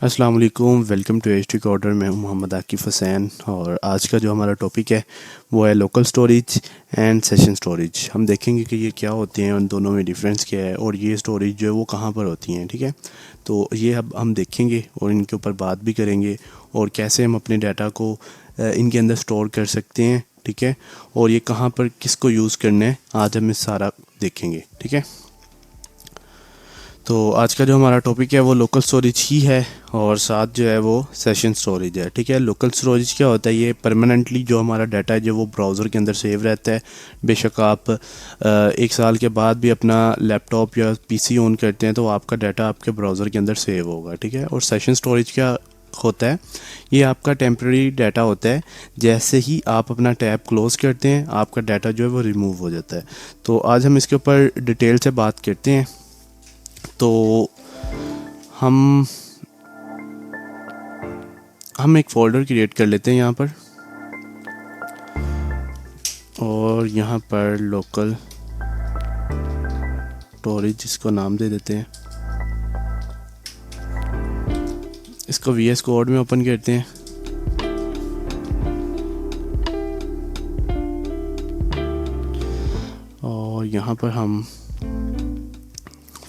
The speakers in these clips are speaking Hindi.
अस्सलाम वालेकुम, वेलकम टू एच टी कॉर्डर। मैं हूं मोहम्मद आकिफ़ हुसैन और आज का जो हमारा टॉपिक है वो है local storage and session storage. हम देखेंगे कि ये क्या होते हैं, उन दोनों में डिफरेंस क्या है और ये स्टोरेज जो है वो कहाँ पर होती हैं। ठीक है, तो ये अब हम देखेंगे और इनके ऊपर बात भी करेंगे और कैसे हम अपने डाटा को इनके अंदर स्टोर कर सकते हैं। ठीक है, और ये कहाँ पर किसको यूज़ करना है आज हम इस सारा देखेंगे। ठीक है, तो आज का जो हमारा टॉपिक है वो लोकल स्टोरेज ही है और साथ जो है वो सेशन स्टोरेज है। ठीक है, लोकल स्टोरेज क्या होता है? ये परमानेंटली जो हमारा डाटा है जो वो ब्राउज़र के अंदर सेव रहता है। बेशक आप 1 साल के बाद भी अपना लैपटॉप या पीसी ऑन करते हैं तो आपका डाटा आपके ब्राउज़र के अंदर सेव होगा। ठीक है, और सेशन स्टोरेज क्या होता है? ये आपका टेम्प्रेरी डाटा होता है। जैसे ही आप अपना टैब क्लोज़ करते हैं आपका डाटा जो है वो रिमूव हो जाता है। तो आज हम इसके ऊपर डिटेल से बात करते हैं। तो हम एक फ़ोल्डर क्रिएट कर लेते हैं यहाँ पर और यहाँ पर लोकल स्टोरेज इसको नाम दे देते हैं। इसको VS कोड में ओपन करते हैं और यहाँ पर हम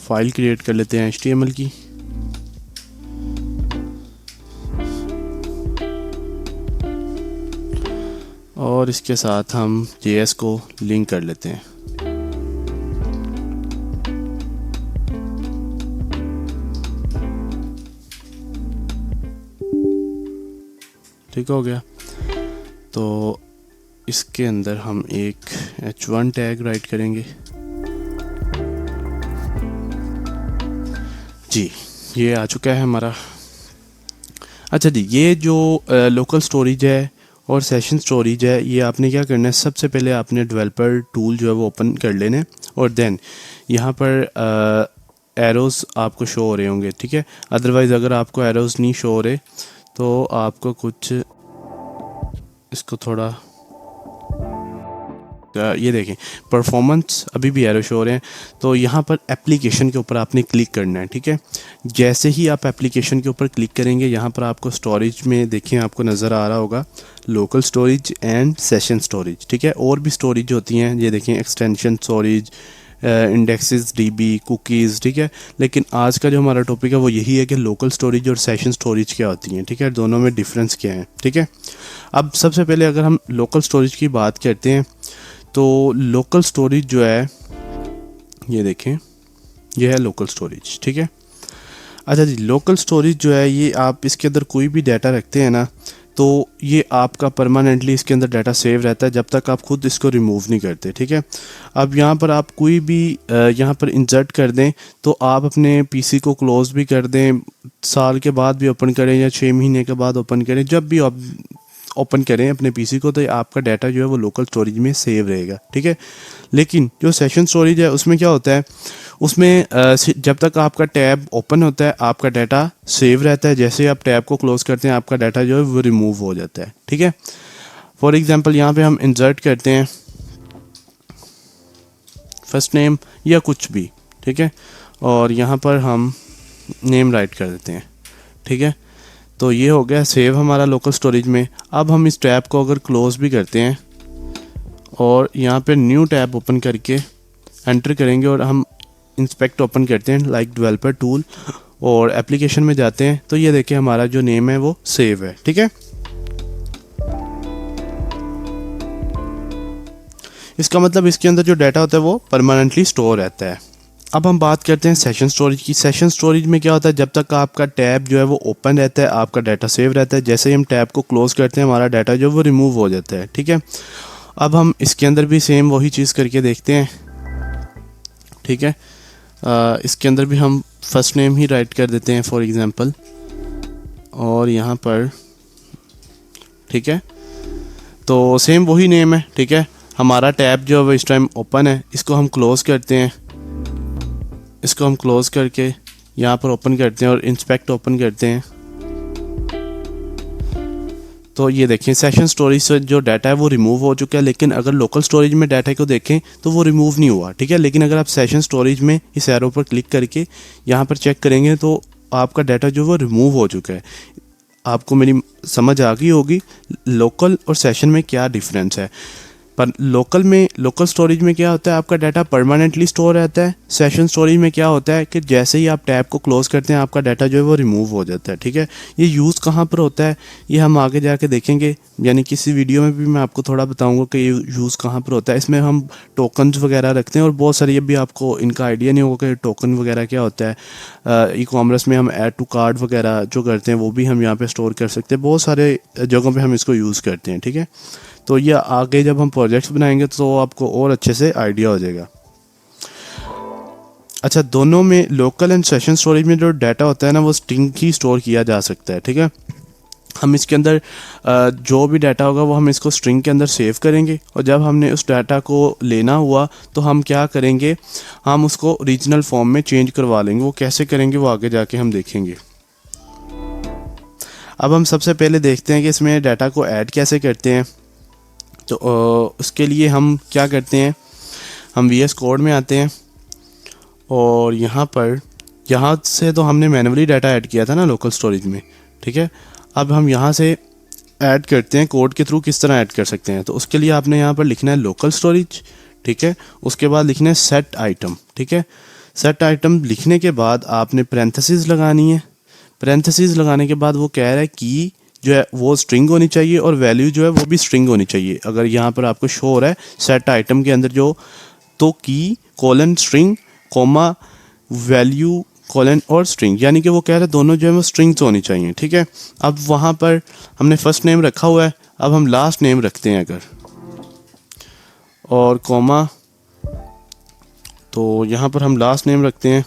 फाइल क्रिएट कर लेते हैं HTML की। और इसके साथ हम JS को लिंक कर लेते हैं। ठीक हो गया, तो इसके अंदर हम एक H1 टैग राइट करेंगे। जी, ये आ चुका है हमारा। अच्छा जी, ये जो लोकल स्टोरेज है और सेशन स्टोरेज है, ये आपने क्या करना है? सबसे पहले आपने डेवलपर टूल जो है वो ओपन कर लेना है और देन यहाँ पर एरोज़ आपको शो हो रहे होंगे। ठीक है, अदरवाइज़ अगर आपको एरोज़ नहीं शो हो रहे तो आपको कुछ इसको थोड़ा ये देखें, परफॉर्मेंस अभी भी एरो शो हो रहे हैं। तो यहाँ पर एप्लीकेशन के ऊपर आपने क्लिक करना है। ठीक है, जैसे ही आप एप्लीकेशन के ऊपर क्लिक करेंगे यहाँ पर आपको स्टोरेज में देखें, आपको नज़र आ रहा होगा local storage and session storage. ठीक है, और भी स्टोरेज होती हैं, ये देखें extension storage, indexes, DB, cookies. ठीक है, लेकिन आज का जो हमारा टॉपिक है वो यही है कि लोकल स्टोरेज और सेशन स्टोरेज क्या होती हैं। ठीक है, दोनों में डिफरेंस क्या है। ठीक है, अब सबसे पहले अगर हम लोकल स्टोरेज की बात करते हैं तो लोकल स्टोरेज जो है, ये देखें, ये है लोकल स्टोरेज। ठीक है, अच्छा जी, लोकल स्टोरेज जो है ये आप इसके अंदर कोई भी डाटा रखते हैं ना तो ये आपका परमानेंटली इसके अंदर डाटा सेव रहता है जब तक आप खुद इसको रिमूव नहीं करते। ठीक है, अब यहाँ पर आप कोई भी यहाँ पर इंसर्ट कर दें तो आप अपने पीसी को क्लोज भी कर दें, साल के बाद भी ओपन करें या 6 महीने के बाद ओपन करें, जब भी आप ओपन करें अपने पीसी को तो आपका डाटा जो है वो लोकल स्टोरेज में सेव रहेगा। ठीक है, लेकिन जो सेशन स्टोरेज है उसमें क्या होता है? उसमें जब तक आपका टैब ओपन होता है आपका डाटा सेव रहता है, जैसे आप टैब को क्लोज करते हैं आपका डाटा जो है वो रिमूव हो जाता है। ठीक है, फॉर एग्जांपल यहाँ पे हम इंसर्ट करते हैं फर्स्ट नेम या कुछ भी। ठीक है, और यहाँ पर हम नेम राइट कर देते हैं। ठीक है, तो ये हो गया सेव हमारा लोकल स्टोरेज में। अब हम इस टैब को अगर क्लोज भी करते हैं और यहाँ पे न्यू टैब ओपन करके एंटर करेंगे और हम इंस्पेक्ट ओपन करते हैं लाइक डेवलपर टूल और एप्लीकेशन में जाते हैं तो ये देखिए हमारा जो नेम है वो सेव है। ठीक है, इसका मतलब इसके अंदर जो डाटा होता है वो परमानेंटली स्टोर रहता है। अब हम बात करते हैं सेशन स्टोरेज की। सेशन स्टोरेज में क्या होता है? जब तक आपका टैब जो है वो ओपन रहता है आपका डाटा सेव रहता है, जैसे ही हम टैब को क्लोज करते हैं हमारा डाटा जो है वो रिमूव हो जाता है। ठीक है, अब हम इसके अंदर भी सेम वही चीज़ करके देखते हैं। ठीक है, इसके अंदर भी हम फर्स्ट नेम ही राइट कर देते हैं फॉर एग्जांपल और यहाँ पर। ठीक है, तो सेम वही नेम है। ठीक है, हमारा टैब जो है वो इस टाइम ओपन है, इसको हम क्लोज करते हैं, इसको हम क्लोज करके यहाँ पर ओपन करते हैं और इंस्पेक्ट ओपन करते हैं तो ये देखें सेशन स्टोरेज से जो डाटा है वो रिमूव हो चुका है, लेकिन अगर लोकल स्टोरेज में डाटा को देखें तो वो रिमूव नहीं हुआ। ठीक है, लेकिन अगर आप सेशन स्टोरेज में इस एरो पर क्लिक करके यहाँ पर चेक करेंगे तो आपका डाटा जो वो रिमूव हो चुका है। आपको मेरी समझ आ गई होगी लोकल और सेशन में क्या डिफरेंस है। पर लोकल स्टोरेज में क्या होता है, आपका डाटा परमानेंटली स्टोर रहता है। सेशन स्टोरेज में क्या होता है कि जैसे ही आप टैब को क्लोज करते हैं आपका डाटा जो है वो रिमूव हो जाता है। ठीक है, ये यूज़ कहाँ पर होता है ये हम आगे जाके देखेंगे, यानी किसी वीडियो में भी मैं आपको थोड़ा बताऊंगा कि ये यूज़ कहाँ पर होता है। इसमें हम टोकन्स वगैरह रखते हैं और बहुत सारी, ये भी आपको इनका आइडिया नहीं होगा कि टोकन वगैरह क्या होता है। ई कॉमर्स में हम ऐड टू कार्ड वगैरह जो करते हैं वो भी हम यहाँ पर स्टोर कर सकते हैं। बहुत सारे जगहों पर हम इसको यूज़ करते हैं। ठीक है, तो ये आगे जब हम प्रोजेक्ट्स बनाएंगे तो आपको और अच्छे से आइडिया हो जाएगा। अच्छा, दोनों में लोकल एंड सेशन स्टोरेज में जो डाटा होता है ना वो स्ट्रिंग ही स्टोर किया जा सकता है। ठीक है, हम इसके अंदर जो भी डाटा होगा वो हम इसको स्ट्रिंग के अंदर सेव करेंगे और जब हमने उस डाटा को लेना हुआ तो हम क्या करेंगे, हम उसको रीजनल फॉर्म में चेंज करवा लेंगे। वो कैसे करेंगे वो आगे जाके हम देखेंगे। अब हम सबसे पहले देखते हैं कि इसमें डाटा को ऐड कैसे करते हैं। तो उसके लिए हम क्या करते हैं, हम VS कोड में आते हैं और यहाँ से तो हमने मैन्युअली डाटा ऐड किया था ना लोकल स्टोरेज में। ठीक है, अब हम यहाँ से ऐड करते हैं कोड के थ्रू, किस तरह ऐड कर सकते हैं। तो उसके लिए आपने यहाँ पर लिखना है लोकल स्टोरेज। ठीक है, उसके बाद लिखना है सेट आइटम। ठीक है, सेट आइटम लिखने के बाद आपने पैरेंथेसिस लगानी है। पैरेंथेसिस लगाने के बाद वो कह रहा है कि जो है वो स्ट्रिंग होनी चाहिए और वैल्यू जो है वो भी स्ट्रिंग होनी चाहिए। अगर यहाँ पर आपको शो हो रहा है सेट आइटम के अंदर जो, तो की colon string comma value colon और स्ट्रिंग, यानी कि वो कह रहे हैं दोनों जो है वो स्ट्रिंग्स होनी चाहिए। ठीक है, अब वहाँ पर हमने फर्स्ट नेम रखा हुआ है, अब हम लास्ट नेम रखते हैं अगर, और कोमा, तो यहाँ पर हम लास्ट नेम रखते हैं।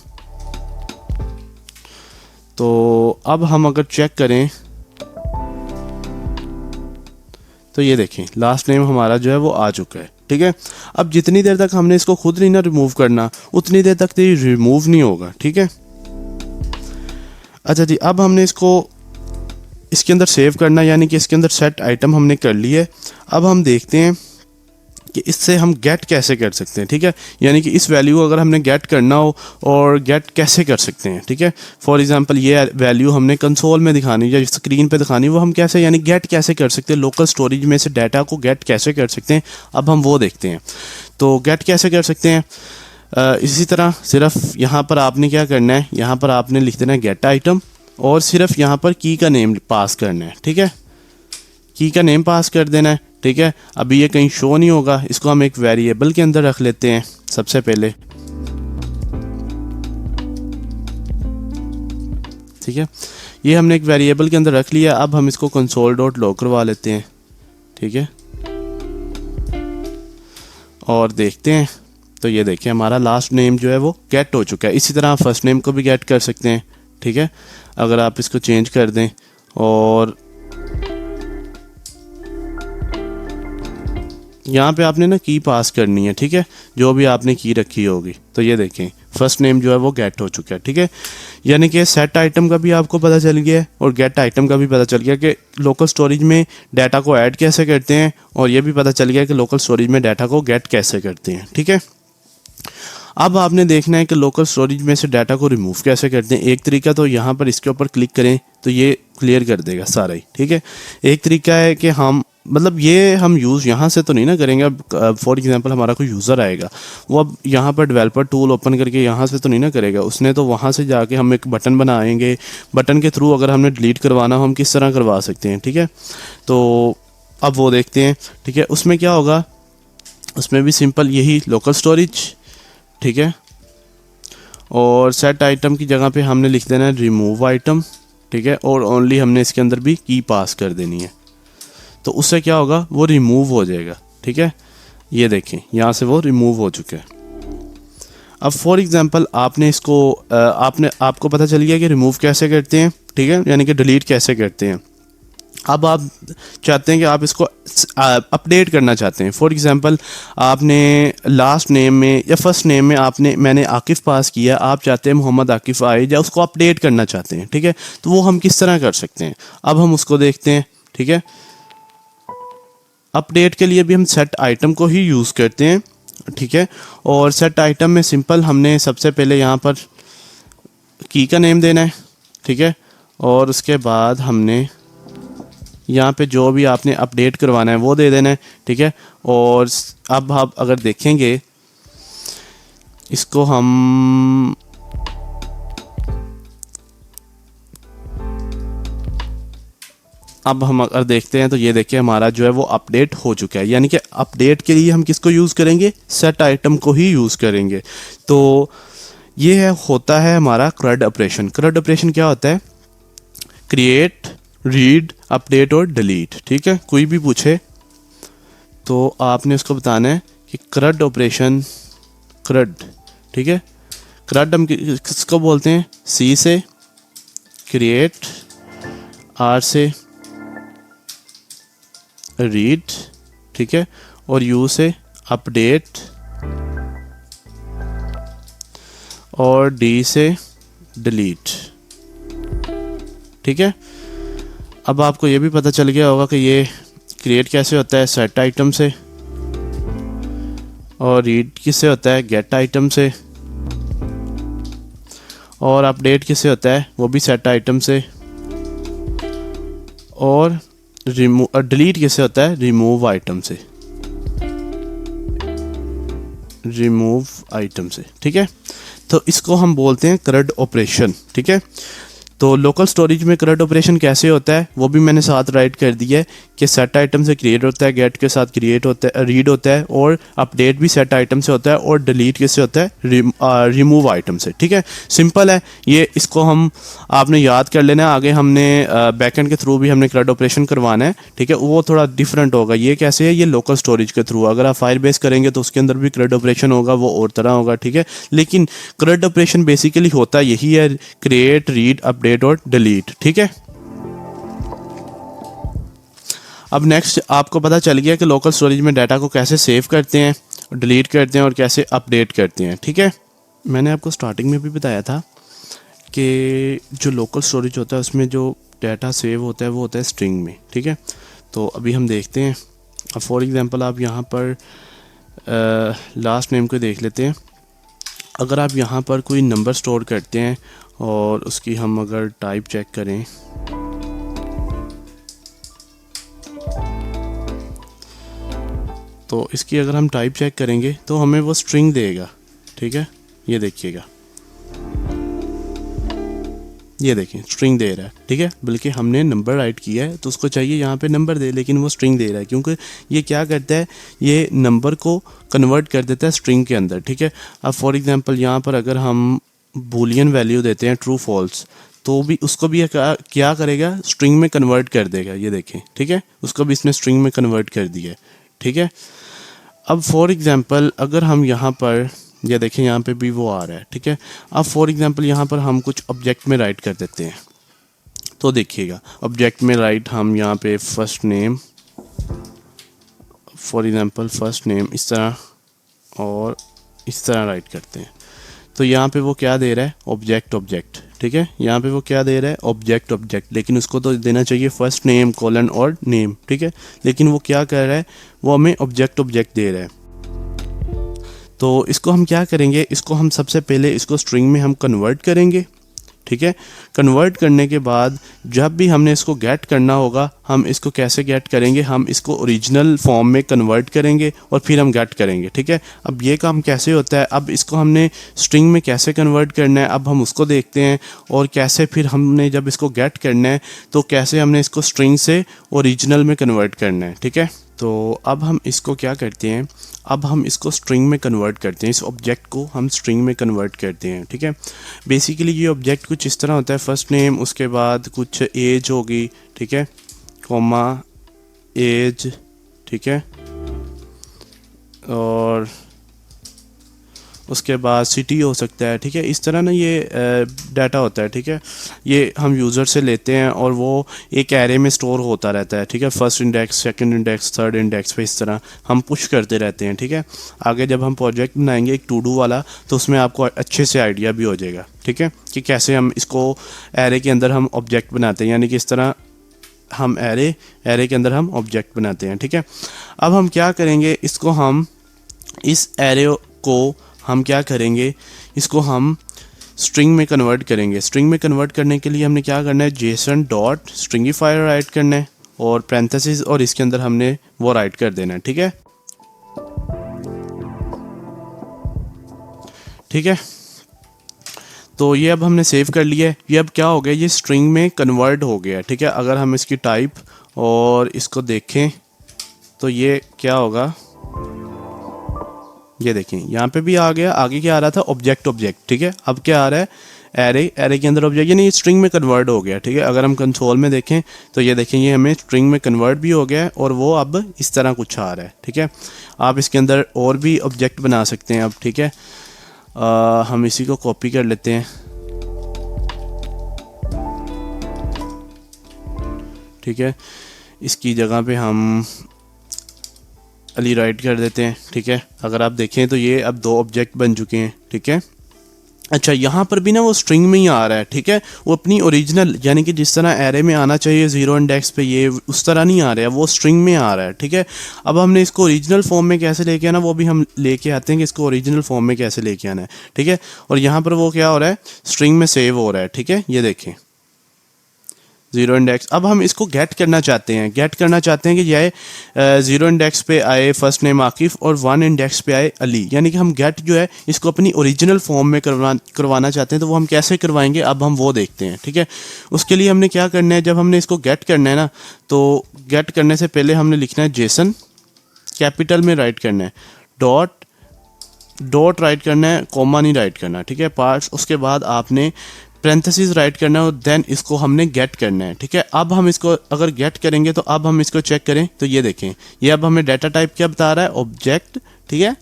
तो अब हम अगर चेक करें तो ये देखें लास्ट नेम हमारा जो है वो आ चुका है। ठीक है, अब जितनी देर तक हमने इसको खुद नहीं ना रिमूव करना उतनी देर तक तो ये रिमूव नहीं होगा। ठीक है, अच्छा जी, अब हमने इसको इसके अंदर सेव करना, यानी कि इसके अंदर सेट आइटम हमने कर ली है। अब हम देखते हैं कि इससे हम गेट कैसे कर सकते हैं। ठीक है, यानी कि इस वैल्यू अगर हमने गेट करना हो और गेट कैसे कर सकते हैं। ठीक है, फॉर एग्जांपल ये वैल्यू हमने कंसोल में दिखानी या स्क्रीन पे दिखानी, वो हम कैसे, यानी गेट कैसे कर सकते हैं, लोकल स्टोरेज में से डाटा को गेट कैसे कर सकते हैं, अब हम वो देखते हैं। तो गेट कैसे कर सकते हैं, इसी तरह सिर्फ यहाँ पर आपने क्या करना है, यहाँ पर आपने लिख देना है गेट आइटम और सिर्फ यहाँ पर की का नेम पास करना है। ठीक है, की का नेम पास कर देना है। ठीक है, अभी ये कहीं शो नहीं होगा, इसको हम एक वेरिएबल के अंदर रख लेते हैं सबसे पहले। ठीक है, ये हमने एक वेरिएबल के अंदर रख लिया। अब हम इसको console.log करवा लेते हैं। ठीक है, और देखते हैं तो ये देखिए हमारा लास्ट नेम जो है वो गेट हो चुका है। इसी तरह आप फर्स्ट नेम को भी गेट कर सकते हैं। ठीक है, अगर आप इसको चेंज कर दें और यहाँ पे आपने ना की पास करनी है। ठीक है, जो भी आपने की रखी होगी। तो ये देखें फर्स्ट नेम जो है वो गेट हो चुका है। ठीक है, यानी कि सेट आइटम का भी आपको पता चल गया है और गेट आइटम का भी पता चल गया कि लोकल स्टोरेज में डाटा को ऐड कैसे करते हैं, और ये भी पता चल गया कि लोकल स्टोरेज में डाटा को गेट कैसे करते हैं। ठीक है, अब आपने देखना है कि लोकल स्टोरेज में से डाटा को रिमूव कैसे करते हैं। एक तरीका तो यहाँ पर इसके ऊपर क्लिक करें तो ये क्लियर कर देगा सारा ही। ठीक है, एक तरीका है कि हम मतलब ये हम यूज़ यहाँ से तो नहीं ना करेंगे। अब फॉर एग्जांपल हमारा कोई यूज़र आएगा, वो अब यहाँ पर डेवलपर टूल ओपन करके यहाँ से तो नहीं ना करेगा, उसने तो वहाँ से जाके हम एक बटन बनाएंगे। बटन के थ्रू अगर हमने डिलीट करवाना हो हम किस तरह करवा सकते हैं। ठीक है, तो अब वो देखते हैं। ठीक है, उसमें क्या होगा, उसमें भी सिंपल यही लोकल स्टोरेज। ठीक है, और सेट आइटम की जगह पे हमने लिख देना है रिमूव आइटम। ठीक है, और ओनली हमने इसके अंदर भी की पास कर देनी है, तो उससे क्या होगा वो रिमूव हो जाएगा। ठीक है, ये देखें यहाँ से वो रिमूव हो चुका है। अब फॉर एग्जांपल आपने इसको आपको पता चल गया कि रिमूव कैसे करते हैं। ठीक है, यानी कि डिलीट कैसे करते हैं। अब आप चाहते हैं कि आप इसको अपडेट करना चाहते हैं। फॉर एग्जांपल आपने लास्ट नेम में या फर्स्ट नेम में मैंने आकिफ़ पास किया, आप चाहते हैं मोहम्मद आकिफ़ आए, या उसको अपडेट करना चाहते हैं। ठीक है, तो वो हम किस तरह कर सकते हैं, अब हम उसको देखते हैं। ठीक है, अपडेट के लिए भी हम सेट आइटम को ही यूज़ करते हैं। ठीक है, और सेट आइटम में सिंपल हमने सबसे पहले यहाँ पर की का नेम देना है। ठीक है। और उसके बाद हमने यहाँ पे जो भी आपने अपडेट करवाना है वो दे देना है, ठीक है। और अब आप अगर देखेंगे इसको हम अब हम अगर देखते हैं तो ये देखिए हमारा जो है वो अपडेट हो चुका है, यानी कि अपडेट के लिए हम किसको यूज़ करेंगे, सेट आइटम को ही यूज़ करेंगे। तो ये है होता है हमारा CRUD ऑपरेशन। CRUD ऑपरेशन क्या होता है, क्रिएट, रीड, अपडेट और डिलीट, ठीक है। कोई भी पूछे तो आपने उसको बताना है कि CRUD ऑपरेशन, CRUD, ठीक है। CRUD हम किसको बोलते हैं, C से क्रिएट, R से रीड, ठीक है, और U से अपडेट और D से डिलीट, ठीक है। अब आपको ये भी पता चल गया होगा कि ये क्रिएट कैसे होता है, सेट आइटम से, और रीड किससे होता है, गेट आइटम से, और अपडेट किससे होता है, वो भी सेट आइटम से, और डिलीट किससे होता है, रिमूव आइटम से, रिमूव आइटम से, ठीक है। तो इसको हम बोलते हैं CRUD ऑपरेशन, ठीक है। तो लोकल स्टोरेज में CRUD ऑपरेशन कैसे होता है वो भी मैंने साथ राइट कर दिया है कि सेट आइटम से क्रिएट होता है, गेट के साथ क्रिएट होता है, रीड होता है, और अपडेट भी सेट आइटम से होता है, और डिलीट किससे होता है, रिमूव आइटम से, ठीक है। सिंपल है ये, इसको हम आपने याद कर लेना है। आगे हमने बैकएंड के थ्रू भी हमने CRUD ऑपरेशन करवाना है, ठीक है, वो थोड़ा डिफरेंट होगा। ये कैसे है, ये लोकल स्टोरेज के थ्रू। अगर आप फाइल बेस करेंगे तो उसके अंदर भी CRUD ऑपरेशन होगा, वो और तरह होगा, ठीक है। लेकिन CRUD ऑपरेशन बेसिकली होता यही है, क्रिएट, रीड, अपडेट और डिलीट, ठीक है। अब नेक्स्ट आपको पता चल गया कि लोकल स्टोरेज में डाटा को कैसे सेव करते हैं, डिलीट करते हैं और कैसे अपडेट करते हैं, ठीक है। मैंने आपको स्टार्टिंग में भी बताया था कि जो लोकल स्टोरेज होता है उसमें जो डाटा सेव होता है वो होता है स्ट्रिंग में, ठीक है। तो अभी हम देखते हैं। अब फॉर एग्जांपल आप यहाँ पर लास्ट नेम को देख लेते हैं। अगर आप यहाँ पर कोई नंबर स्टोर करते हैं और उसकी हम अगर टाइप चेक करें, तो इसकी अगर हम टाइप चेक करेंगे तो हमें वो स्ट्रिंग देगा, ठीक है। ये देखिएगा, ये देखें स्ट्रिंग दे रहा है, ठीक है। बल्कि हमने नंबर राइट किया है तो उसको चाहिए यहाँ पे नंबर दे, लेकिन वो स्ट्रिंग दे रहा है क्योंकि ये क्या करता है, ये नंबर को कन्वर्ट कर देता है स्ट्रिंग के अंदर, ठीक है। अब फॉर एग्जांपल यहाँ पर अगर हम बूलियन वैल्यू देते हैं ट्रू फॉल्स, तो भी उसको भी क्या करेगा, स्ट्रिंग में कन्वर्ट कर देगा, ये देखें, ठीक है। उसको भी इसने स्ट्रिंग में कन्वर्ट कर दिया है, ठीक है। अब फॉर एग्जांपल अगर हम यहाँ पर ये देखें, यहाँ पे भी वो आ रहा है, ठीक है। अब फॉर एग्जांपल यहाँ पर हम कुछ ऑब्जेक्ट में राइट कर देते हैं, तो देखिएगा ऑब्जेक्ट में राइट हम यहाँ पे first name, for example first name इस तरह और इस तरह राइट करते हैं। तो यहाँ पे वो क्या दे रहा है, ऑब्जेक्ट ऑब्जेक्ट, ठीक है। यहाँ पे वो क्या दे रहा है, ऑब्जेक्ट ऑब्जेक्ट, लेकिन उसको तो देना चाहिए फर्स्ट नेम कोलन और नेम, ठीक है। लेकिन वो क्या कर रहा है, वो हमें ऑब्जेक्ट ऑब्जेक्ट दे रहा है। तो इसको हम क्या करेंगे, इसको हम सबसे पहले इसको स्ट्रिंग में हम कन्वर्ट करेंगे, ठीक है। कन्वर्ट करने के बाद जब भी हमने इसको गेट करना होगा, हम इसको कैसे गेट करेंगे, हम इसको ओरिजिनल फॉर्म में कन्वर्ट करेंगे और फिर हम गेट करेंगे, ठीक है। अब ये काम कैसे होता है, अब इसको हमने स्ट्रिंग में कैसे कन्वर्ट करना है, अब हम उसको देखते हैं। और कैसे फिर हमने जब इसको गेट करना है तो कैसे हमने इसको स्ट्रिंग से ओरिजिनल में कन्वर्ट करना है, ठीक है। तो अब हम इसको क्या करते हैं, अब हम इसको स्ट्रिंग में कन्वर्ट करते हैं, इस ऑब्जेक्ट को हम स्ट्रिंग में कन्वर्ट करते हैं, ठीक है। बेसिकली ये ऑब्जेक्ट कुछ इस तरह होता है, फर्स्ट नेम, उसके बाद कुछ एज होगी, ठीक है, कॉमा एज, ठीक है, और उसके बाद सिटी हो सकता है, ठीक है। इस तरह ना ये डाटा होता है, ठीक है। ये हम यूज़र से लेते हैं और वो एक एरे में स्टोर होता रहता है, ठीक है। First index, second index, third index पे इस तरह हम पुश करते रहते हैं, ठीक है। आगे जब हम प्रोजेक्ट बनाएंगे एक टू डू वाला, तो उसमें आपको अच्छे से आइडिया भी हो जाएगा, ठीक है, कि कैसे हम इसको एरे के अंदर हम ऑब्जेक्ट बनाते हैं, यानी कि इस तरह हम एरे के अंदर हम ऑब्जेक्ट बनाते हैं, ठीक है। अब हम क्या करेंगे, इसको हम इस एरे को हम क्या करेंगे, इसको हम स्ट्रिंग में कन्वर्ट करेंगे। स्ट्रिंग में कन्वर्ट करने के लिए हमने क्या करना है, जेसन डॉट स्ट्रिंगिफायर राइट करना है और पैरेंथेसिस और इसके अंदर हमने वो राइट कर देना है। ठीक है, ठीक है। तो ये अब हमने सेव कर लिया है। ये अब क्या हो गया, ये स्ट्रिंग में कन्वर्ट हो गया। ठीक है, अगर हम इसकी टाइप और इसको देखें तो ये क्या होगा, ये देखें यहाँ पे भी आ गया। आगे क्या आ रहा था, ऑब्जेक्ट ऑब्जेक्ट। ठीक है, अब क्या आ रहा है, एरे, एरे के अंदर ऑब्जेक्ट, यानी ये स्ट्रिंग में कन्वर्ट हो गया। ठीक है, अगर हम कंसोल में देखें तो ये देखें ये हमें स्ट्रिंग में कन्वर्ट भी हो गया है और वो अब इस तरह कुछ आ रहा है। ठीक है, आप इसके अंदर और भी ऑब्जेक्ट बना सकते हैं अब। ठीक है, हम इसी को कॉपी कर लेते हैं। ठीक है, इसकी जगह पे हम अली राइट कर देते हैं। ठीक है, अगर आप देखें तो ये अब 2 ऑब्जेक्ट बन चुके हैं। ठीक है, अच्छा यहाँ पर भी ना वो स्ट्रिंग में ही आ रहा है। ठीक है, वो अपनी ओरिजिनल यानी कि जिस तरह एरे में आना चाहिए 0 इंडेक्स पे, ये उस तरह नहीं आ रहा है, वो स्ट्रिंग में आ रहा है। ठीक है, अब हमने इसको ओरिजिनल फॉर्म में कैसे लेके आना, वो भी हम लेके आते हैं कि इसको ओरिजिनल फॉर्म में कैसे लेके आना है। ठीक है, और यहाँ पर वो क्या हो रहा है, स्ट्रिंग में सेव हो रहा है। ठीक है, ये देखें 0 इंडेक्स। अब हम इसको गेट करना चाहते हैं, गेट करना चाहते हैं कि यह 0 इंडेक्स पे आए फर्स्ट नेम आकिफ और 1 इंडेक्स पे आए अली, यानी कि हम गेट जो है इसको अपनी ओरिजिनल फॉर्म में करवाना चाहते हैं। तो वो हम कैसे करवाएंगे, अब हम वो देखते हैं। ठीक है, उसके लिए हमने क्या करना है, जब हमने इसको गेट करना है ना, तो गेट करने से पहले हमने लिखना है जेसन, कैपिटल में राइट करना है, डॉट राइट करना है, कॉमा नहीं राइट करना। ठीक है, पार्ट्स, उसके बाद आपने पैरेंथेसिस राइट करना है और देन इसको हमने गेट करना है। ठीक है, अब हम इसको अगर गेट करेंगे तो अब हम इसको चेक करें तो ये देखें, ये अब हमें डाटा टाइप क्या बता रहा है, ऑब्जेक्ट। ठीक है,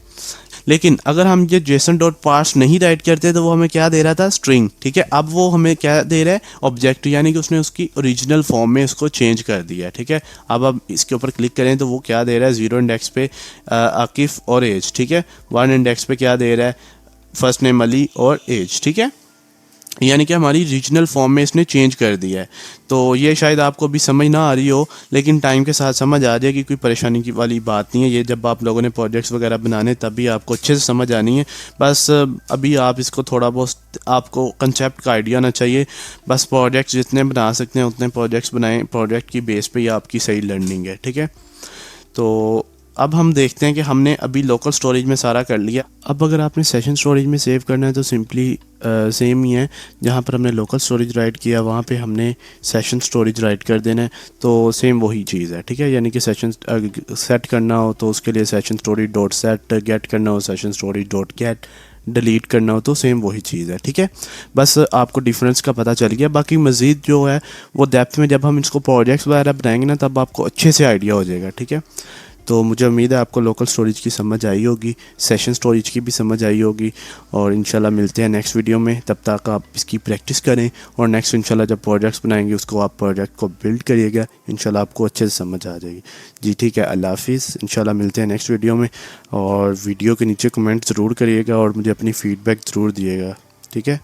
लेकिन अगर हम ये जेसन डॉट पार्स नहीं राइट करते तो वो हमें क्या दे रहा था, स्ट्रिंग। ठीक है, अब वो हमें क्या दे रहा है, ऑब्जेक्ट, यानी कि उसने उसकी ओरिजिनल फॉर्म में उसको चेंज कर दिया है। ठीक है, अब इसके ऊपर क्लिक करें तो वो क्या दे रहा है, 0 इंडेक्स पे आकिफ और एज। ठीक है, 1 इंडेक्स पे क्या दे रहा है, फर्स्ट नेम अली और एज। ठीक है, यानी कि हमारी रीजनल फॉर्म में इसने चेंज कर दिया है। तो ये शायद आपको भी समझ ना आ रही हो, लेकिन टाइम के साथ समझ आ जाएगी, कोई परेशानी की वाली बात नहीं है। ये जब आप लोगों ने प्रोजेक्ट्स वगैरह बनाने तभी आपको अच्छे से समझ आनी है। बस अभी आप इसको थोड़ा बहुत आपको कंसेप्ट का आइडिया होना चाहिए। बस प्रोजेक्ट्स जितने बना सकते हैं उतने प्रोजेक्ट्स बनाएं, प्रोजेक्ट की बेस पे ही आपकी सही लर्निंग है। ठीक है, तो अब हम देखते हैं कि हमने अभी लोकल स्टोरेज में सारा कर लिया। अब अगर आपने सेशन स्टोरेज में सेव करना है तो सिंपली सेम ही है, जहाँ पर हमने लोकल स्टोरेज राइट किया वहाँ पे हमने सेशन स्टोरेज राइट कर देना है। तो सेम वही चीज़ है। ठीक है, यानी कि सेशन सेट करना हो तो उसके लिए session storage dot set, get करना हो session storage dot get, delete करना हो तो सेम वही चीज़ है। ठीक है, बस आपको डिफरेंस का पता चल गया। बाकी मज़ीद जो है वो डेप्थ में जब हम इसको प्रोजेक्ट्स वगैरह बनाएंगे ना तब आपको अच्छे से आइडिया हो जाएगा। ठीक है, तो मुझे उम्मीद है आपको लोकल स्टोरेज की समझ आई होगी, सेशन स्टोरेज की भी समझ आई होगी। और इंशाल्लाह मिलते हैं नेक्स्ट वीडियो में, तब तक आप इसकी प्रैक्टिस करें और नेक्स्ट इंशाल्लाह जब प्रोजेक्ट्स बनाएंगे उसको आप प्रोजेक्ट को बिल्ड करिएगा, इंशाल्लाह आपको अच्छे से समझ आ जाएगी। जी ठीक है, अल्लाह हाफिज़, इंशाल्लाह मिलते हैं नेक्स्ट वीडियो में। और वीडियो के नीचे कमेंट ज़रूर करिएगा और मुझे अपनी फ़ीडबैक ज़रूर दिएगा। ठीक है।